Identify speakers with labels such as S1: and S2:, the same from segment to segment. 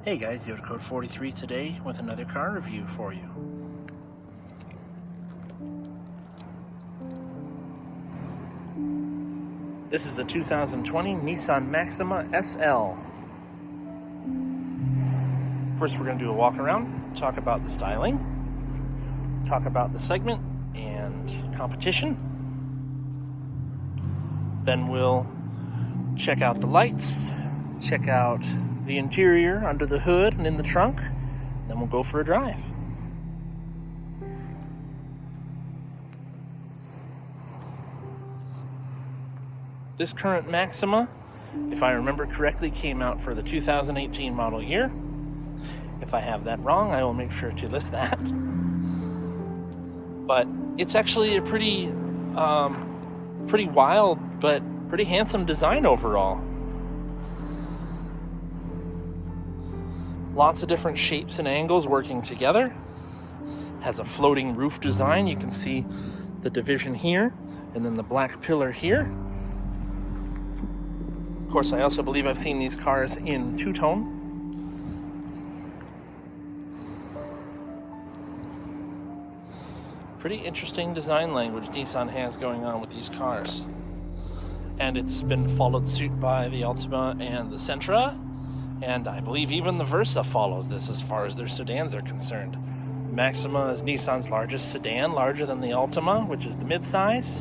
S1: Hey guys, you have code 43 today with another car review for you. This is a 2020 Nissan Maxima SL. First we're going to do a walk around, talk about the styling, talk about the segment and competition. Then we'll check out the lights, check out the interior under the hood and in the trunk. Then we'll go for a drive. This current Maxima, if I remember correctly, came out for the 2018 model year. If I have that wrong, I will make sure to list that. But it's actually a pretty wild but pretty handsome design overall. Lots of different shapes and angles working together. Has a floating roof design. You can see the division here and then the black pillar here. Of course, I also believe I've seen these cars in two-tone. Pretty interesting design language Nissan has going on with these cars. And it's been followed suit by the Altima and the Sentra. And I believe even the Versa follows this as far as their sedans are concerned. Maxima is Nissan's largest sedan, larger than the Altima, which is the midsize.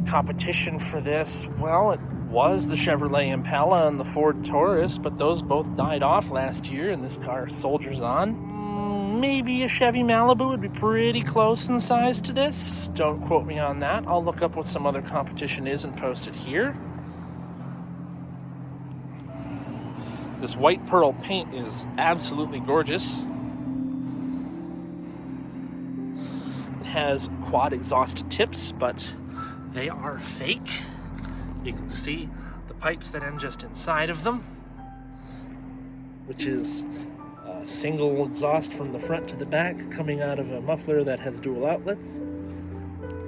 S1: Competition for this, well, it was the Chevrolet Impala and the Ford Taurus, but those both died off last year, and this car soldiers on. Maybe a Chevy Malibu would be pretty close in size to this. Don't quote me on that. I'll look up what some other competition is and post it here. This white pearl paint is absolutely gorgeous. It has quad exhaust tips, but they are fake. You can see the pipes that end just inside of them, which is a single exhaust from the front to the back coming out of a muffler that has dual outlets.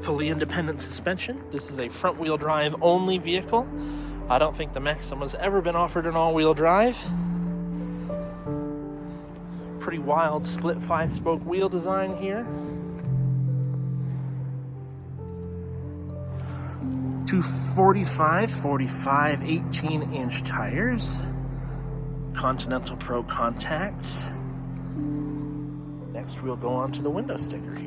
S1: Fully independent suspension. This is a front-wheel drive only vehicle. I don't think the Maxima's ever been offered an all-wheel drive. Pretty wild split 5-spoke wheel design here. 245, 45, 18-inch tires. Continental Pro contacts. Next we'll go on to the window sticker here.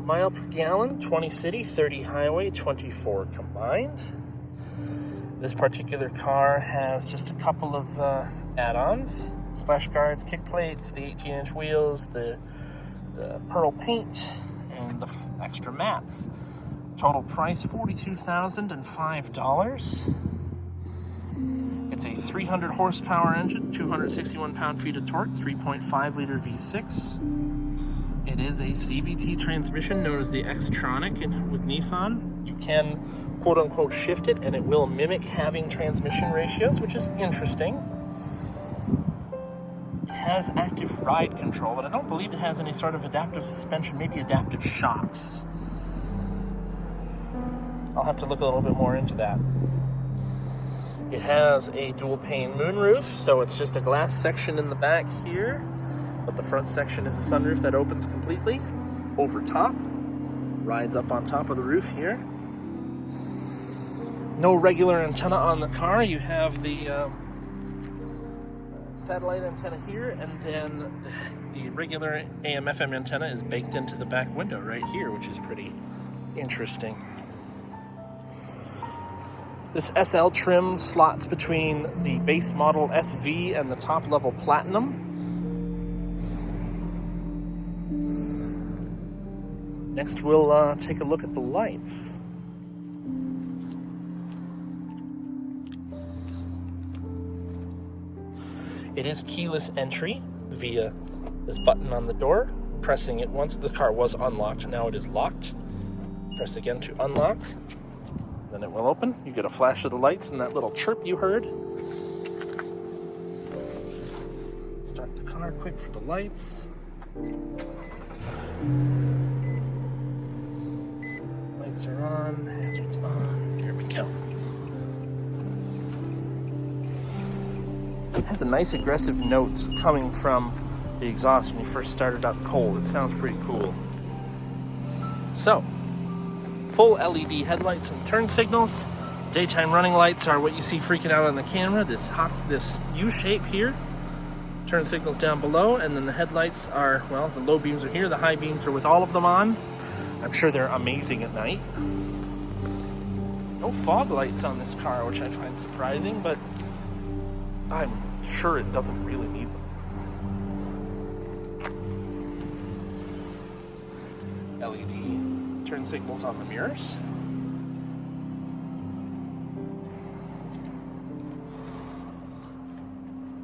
S1: Mile per gallon, 20 city, 30 highway, 24 combined. This particular car has just a couple of add-ons. Splash guards, kick plates, the 18-inch wheels, the pearl paint, and the extra mats. Total price, $42,005. It's a 300 horsepower engine, 261 pound-feet of torque, 3.5 liter V6. It is a CVT transmission known as the X-Tronic with Nissan. You can quote-unquote shift it and it will mimic having transmission ratios, which is interesting. It has active ride control, but I don't believe it has any sort of adaptive suspension, maybe adaptive shocks. I'll have to look a little bit more into that. It has a dual pane moonroof, so it's just a glass section in the back here. But the front section is a sunroof that opens completely over top, rides up on top of the roof here. No regular antenna on the car. You have the satellite antenna here, and then the regular AM/FM antenna is baked into the back window right here, which is pretty interesting. This SL trim slots between the base model SV and the top level Platinum. Next, we'll take a look at the lights. It is keyless entry via this button on the door. Pressing it once, the car was unlocked, now it is locked. Press again to unlock, then it will open. You get a flash of the lights and that little chirp you heard. Start the car quick for the lights. Lights are on, hazards on. Here we go. It has a nice aggressive note coming from the exhaust when you first start it up cold. It sounds pretty cool. So, full LED headlights and turn signals. Daytime running lights are what you see freaking out on the camera. This U shape here. Turn signals down below, and then the headlights are, well, the low beams are here, the high beams are with all of them on. I'm sure they're amazing at night. No fog lights on this car, which I find surprising, but I'm sure it doesn't really need them. LED turn signals on the mirrors.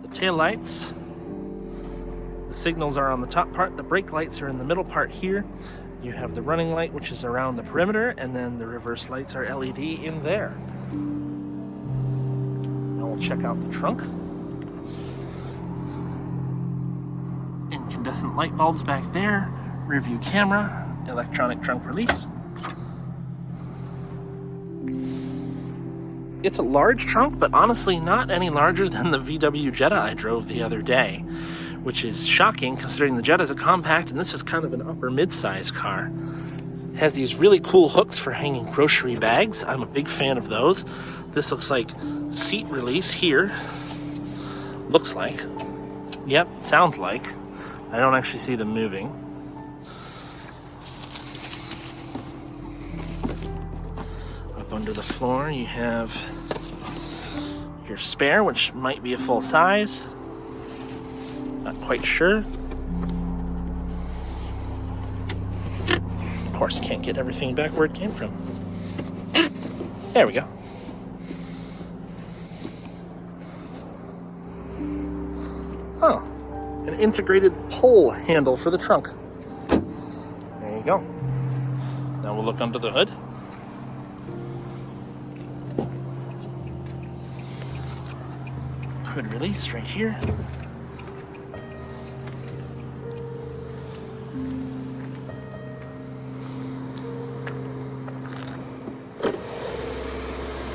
S1: The tail lights. The signals are on the top part. The brake lights are in the middle part here. You have the running light, which is around the perimeter, and then the reverse lights are LED in there. Now we'll check out the trunk. Incandescent light bulbs back there. Rear view camera. Electronic trunk release. It's a large trunk, but honestly not any larger than the VW Jetta I drove the other day, which is shocking considering the Jetta is a compact and this is kind of an upper mid-size car. It has these really cool hooks for hanging grocery bags. I'm a big fan of those. This looks like seat release here. Looks like. Yep, sounds like. I don't actually see them moving. Up under the floor you have your spare, which might be a full size. Not quite sure. Of course, can't get everything back where it came from. There we go. Oh, an integrated pull handle for the trunk. There you go. Now we'll look under the hood. Hood release right here.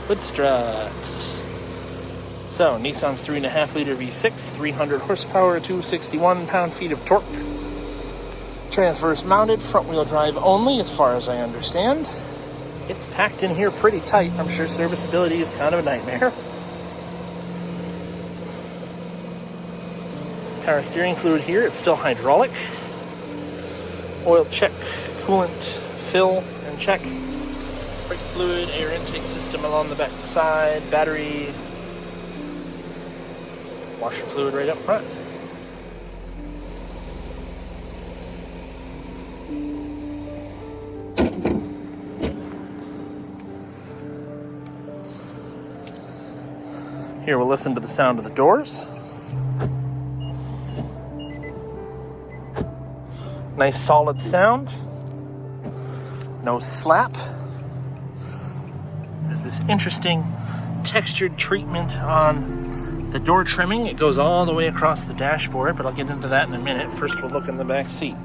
S1: Hood struts. So, Nissan's 3.5 liter V6, 300 horsepower, 261 pound-feet of torque. Transverse mounted, front wheel drive only, as far as I understand. It's packed in here pretty tight. I'm sure serviceability is kind of a nightmare. Power steering fluid here, it's still hydraulic. Oil check, coolant fill and check. Brake fluid, air intake system along the back side, battery, washer fluid right up front. Here we'll listen to the sound of the doors. Nice solid sound. No slap. There's this interesting textured treatment on the door trimming. It goes all the way across the dashboard, but I'll get into that in a minute. First we'll look in the back seat.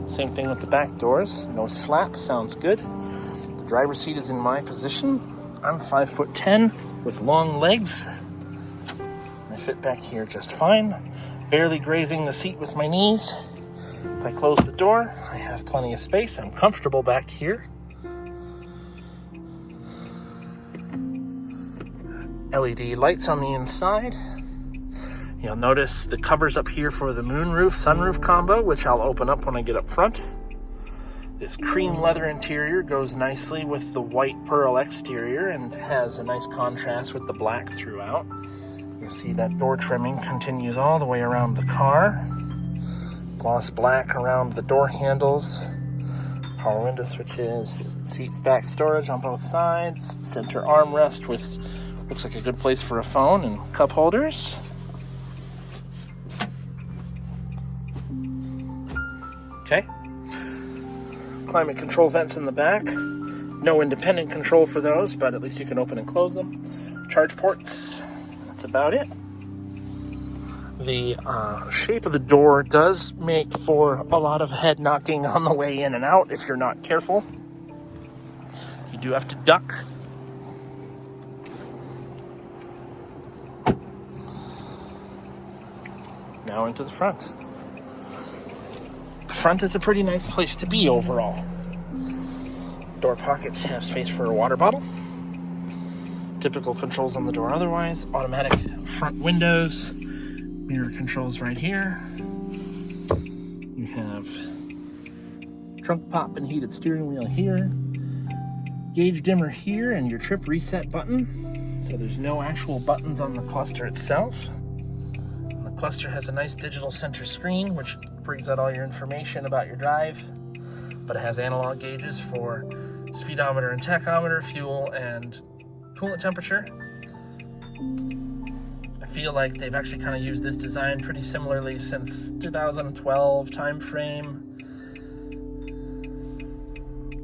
S1: Same thing with the back doors. No slap, sounds good. The driver's seat is in my position. I'm 5'10" with long legs. I fit back here just fine. Barely grazing the seat with my knees. If I close the door, I have plenty of space. I'm comfortable back here. LED lights on the inside. You'll notice the covers up here for the moonroof, sunroof combo, which I'll open up when I get up front. This cream leather interior goes nicely with the white pearl exterior and has a nice contrast with the black throughout. You'll see that door trimming continues all the way around the car. Gloss black around the door handles. Power window switches. Seats back storage on both sides. Center armrest with looks like a good place for a phone and cup holders. Okay. Climate control vents in the back. No independent control for those, but at least you can open and close them. Charge ports. That's about it. The shape of the door does make for a lot of head knocking on the way in and out if you're not careful. You do have to duck. Now into the front. The front is a pretty nice place to be overall. Door pockets have space for a water bottle. Typical controls on the door otherwise. Automatic front windows. Mirror controls right here. You have trunk pop and heated steering wheel here. Gauge dimmer here and your trip reset button. So there's no actual buttons on the cluster itself. And the cluster has a nice digital center screen which brings out all your information about your drive. But it has analog gauges for speedometer and tachometer, fuel and coolant temperature. I feel like they've actually kind of used this design pretty similarly since 2012 time frame.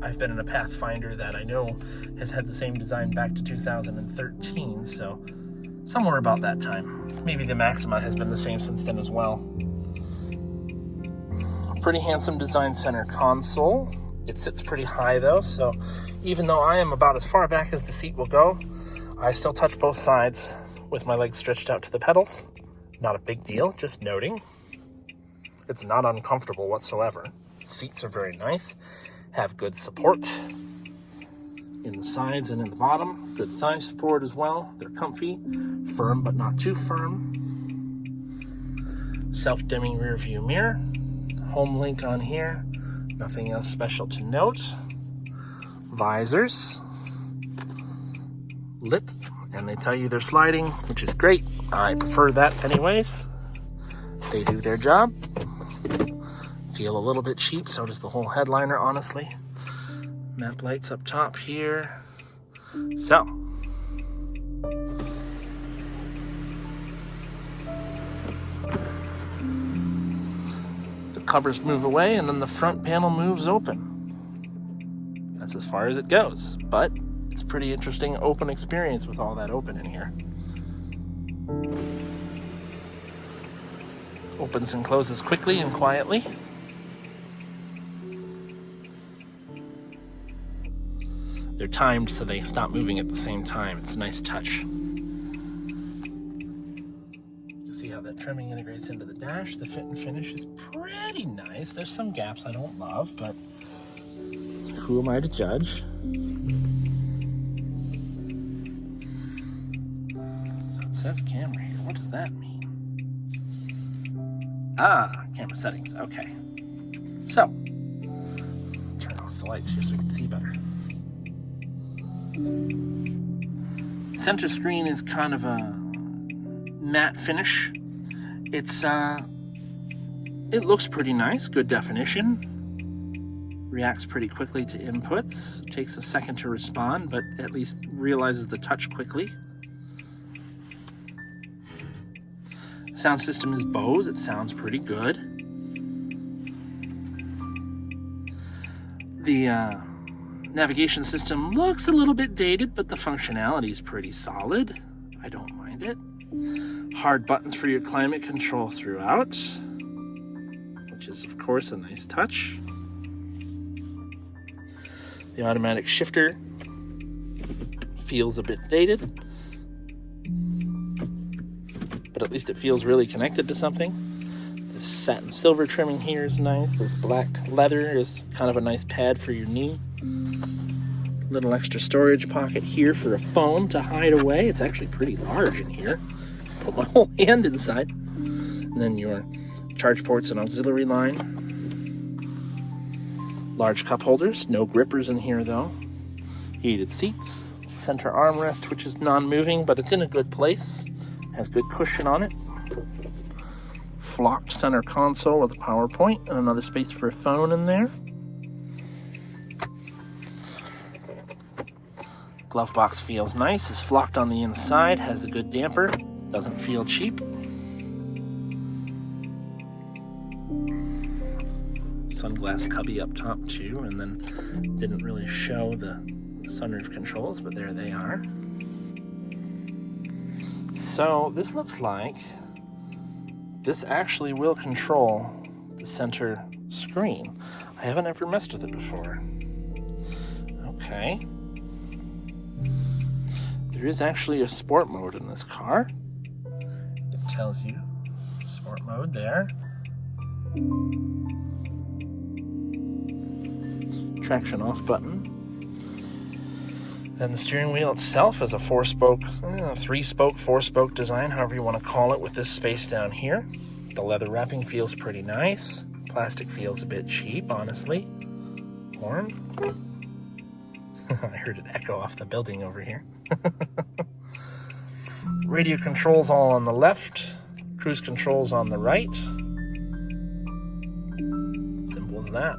S1: I've been in a Pathfinder that I know has had the same design back to 2013, so somewhere about that time. Maybe the Maxima has been the same since then as well. A pretty handsome design center console. It sits pretty high though, so even though I am about as far back as the seat will go, I still touch both sides with my legs stretched out to the pedals. Not a big deal, just noting. It's not uncomfortable whatsoever. Seats are very nice, have good support in the sides and in the bottom. Good thigh support as well. They're comfy, firm but not too firm. Self-dimming rear view mirror. Home link on here. Nothing else special to note. Visors. Lit. And they tell you they're sliding, which is great. I prefer that anyways. They do their job. Feel a little bit cheap, so does the whole headliner, honestly. Map lights up top here. So, the covers move away and then the front panel moves open. That's as far as it goes, but it's a pretty interesting open experience with all that open in here. Opens and closes quickly and quietly. They're timed so they stop moving at the same time. It's a nice touch. You can see how that trimming integrates into the dash. The fit and finish is pretty nice. There's some gaps I don't love, but who am I to judge? So it says camera here. What does that mean? Ah, camera settings. Okay. So, turn off the lights here so we can see better. Center screen is kind of a matte finish. It looks pretty nice, good definition. Reacts pretty quickly to inputs. Takes a second to respond, but at least realizes the touch quickly. Sound system is Bose. It sounds pretty good. The navigation system looks a little bit dated, but the functionality is pretty solid. I don't mind it. Hard buttons for your climate control throughout, which is of course a nice touch. The automatic shifter feels a bit dated, but at least it feels really connected to something. This satin silver trimming here is nice. This black leather is kind of a nice pad for your knee. Little extra storage pocket here for a phone to hide away. It's actually pretty large in here. Put my whole hand inside. And then your charge ports and auxiliary line. Large cup holders. No grippers in here though. Heated seats. Center armrest, which is non-moving, but it's in a good place. Has good cushion on it. Flocked center console with a power point and another space for a phone in there. Glove box feels nice. Is flocked on the inside. Has a good damper. Doesn't feel cheap. Sunglass cubby up top too, and then didn't really show the sunroof controls, but there they are. So this looks like this actually will control the center screen. I haven't ever messed with it before. Okay. There is actually a sport mode in this car. It tells you sport mode there. Traction off button. And the steering wheel itself is a 4-spoke, 3-spoke, 4-spoke design, however you want to call it, with this space down here. The leather wrapping feels pretty nice. Plastic feels a bit cheap, honestly. Horn. I heard it echo off the building over here. Radio controls all on the left. Cruise controls on the right. Simple as that.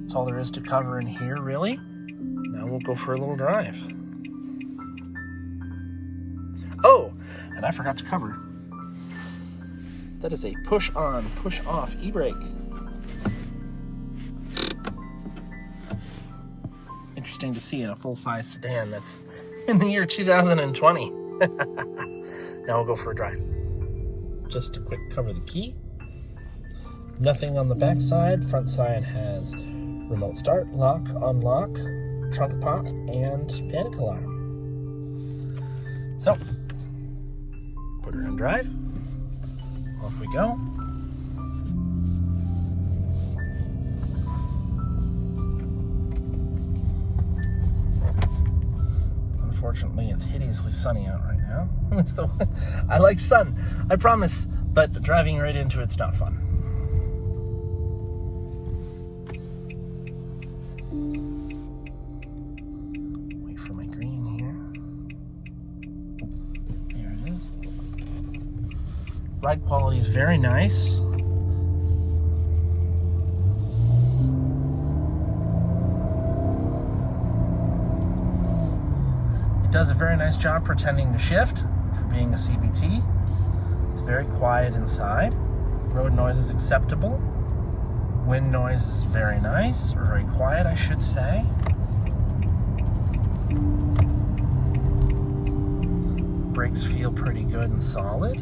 S1: That's all there is to cover in here, really. Now we'll go for a little drive. Oh, and I forgot to cover. That is a push-on, push-off e-brake. Interesting to see in a full-size sedan that's in the year 2020. Now we'll go for a drive. Just to quick cover the key. Nothing on the back side. Front side has remote start, lock, unlock, trunk pop, and panic alarm. So, put her in drive. Off we go. Unfortunately, it's hideously sunny out right now. I like sun, I promise, but driving right into it's not fun. Wait for my green here. There it is. Ride quality is very nice. It does a very nice job pretending to shift for being a CVT. It's very quiet inside. Road noise is acceptable. Wind noise is very nice, or very quiet, I should say. Brakes feel pretty good and solid.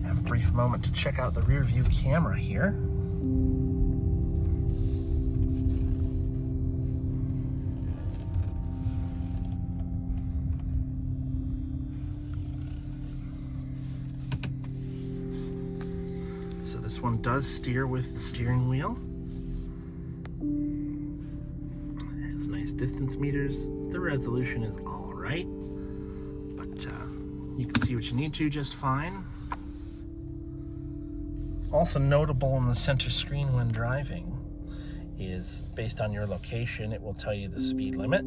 S1: Have a brief moment to check out the rear view camera here. So this one does steer with the steering wheel. It has nice distance meters. The resolution is all right, but you can see what you need to just fine. Also notable on the center screen when driving is, based on your location, it will tell you the speed limit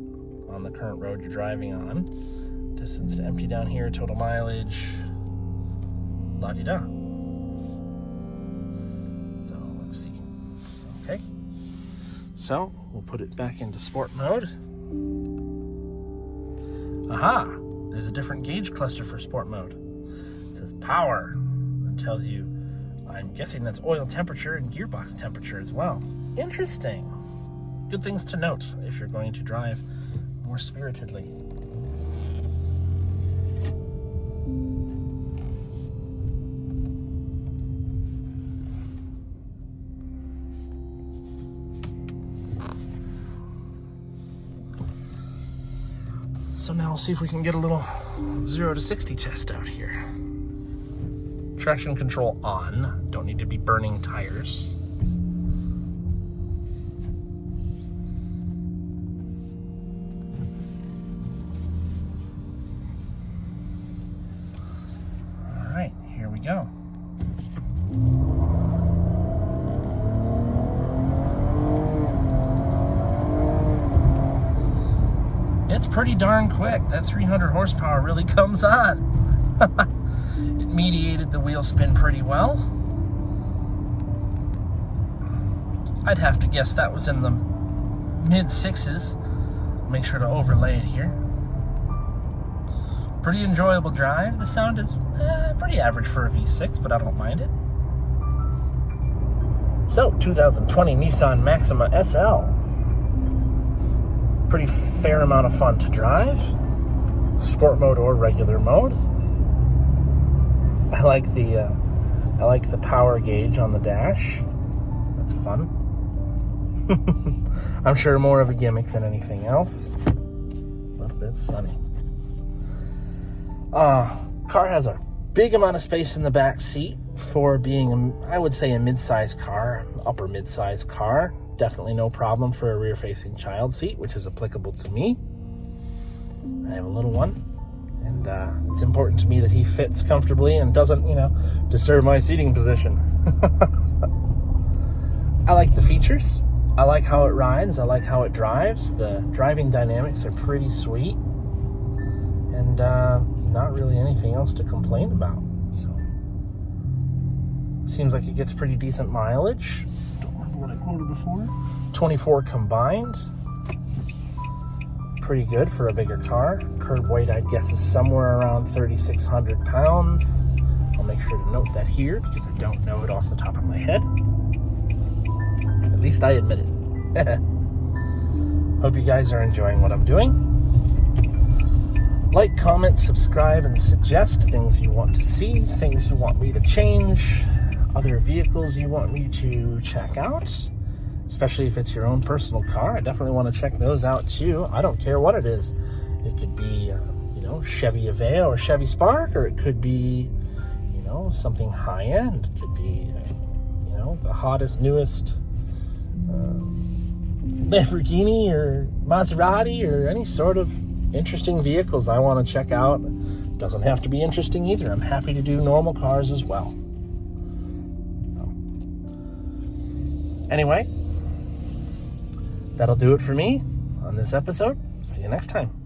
S1: on the current road you're driving on. Distance to empty down here, total mileage, la-di-da. Okay, so we'll put it back into sport mode. Aha, there's a different gauge cluster for sport mode. It says power. It tells you, I'm guessing that's oil temperature and gearbox temperature as well. Interesting. Good things to note if you're going to drive more spiritedly. So now we'll see if we can get a little 0 to 60 test out here. Traction control on. Don't need to be burning tires. All right, here we go. It's pretty darn quick. That 300 horsepower really comes on. It mediated the wheel spin pretty well. I'd have to guess that was in the mid 6s. Make sure to overlay it here. Pretty enjoyable drive. The sound is pretty average for a V6, but I don't mind it. So, 2020 Nissan Maxima SL. Pretty fair amount of fun to drive. Sport mode or regular mode. I like the power gauge on the dash. That's fun. I'm sure more of a gimmick than anything else. A little bit sunny. Car has a big amount of space in the back seat for being, I would say, a mid-size car, upper mid-size car. Definitely no problem for a rear-facing child seat, which is applicable to me. I have a little one, and it's important to me that he fits comfortably and doesn't, disturb my seating position. I like the features. I like how it rides. I like how it drives. The driving dynamics are pretty sweet, and not really anything else to complain about. So, seems like it gets pretty decent mileage. Don't remember what I quoted before. 24 combined. Pretty good for a bigger car. Curb weight, I'd guess, is somewhere around 3,600 pounds. I'll make sure to note that here because I don't know it off the top of my head. At least I admit it. Hope you guys are enjoying what I'm doing. Like, comment, subscribe, and suggest things you want to see, things you want me to change, other vehicles you want me to check out, especially if it's your own personal car. I definitely want to check those out too. I don't care what it is. It could be, Chevy Aveo or Chevy Spark, or it could be, something high-end. It could be, the hottest, newest Lamborghini or Maserati or any sort of interesting vehicles I want to check out. Doesn't have to be interesting either. I'm happy to do normal cars as well. So, anyway, that'll do it for me on this episode. See you next time.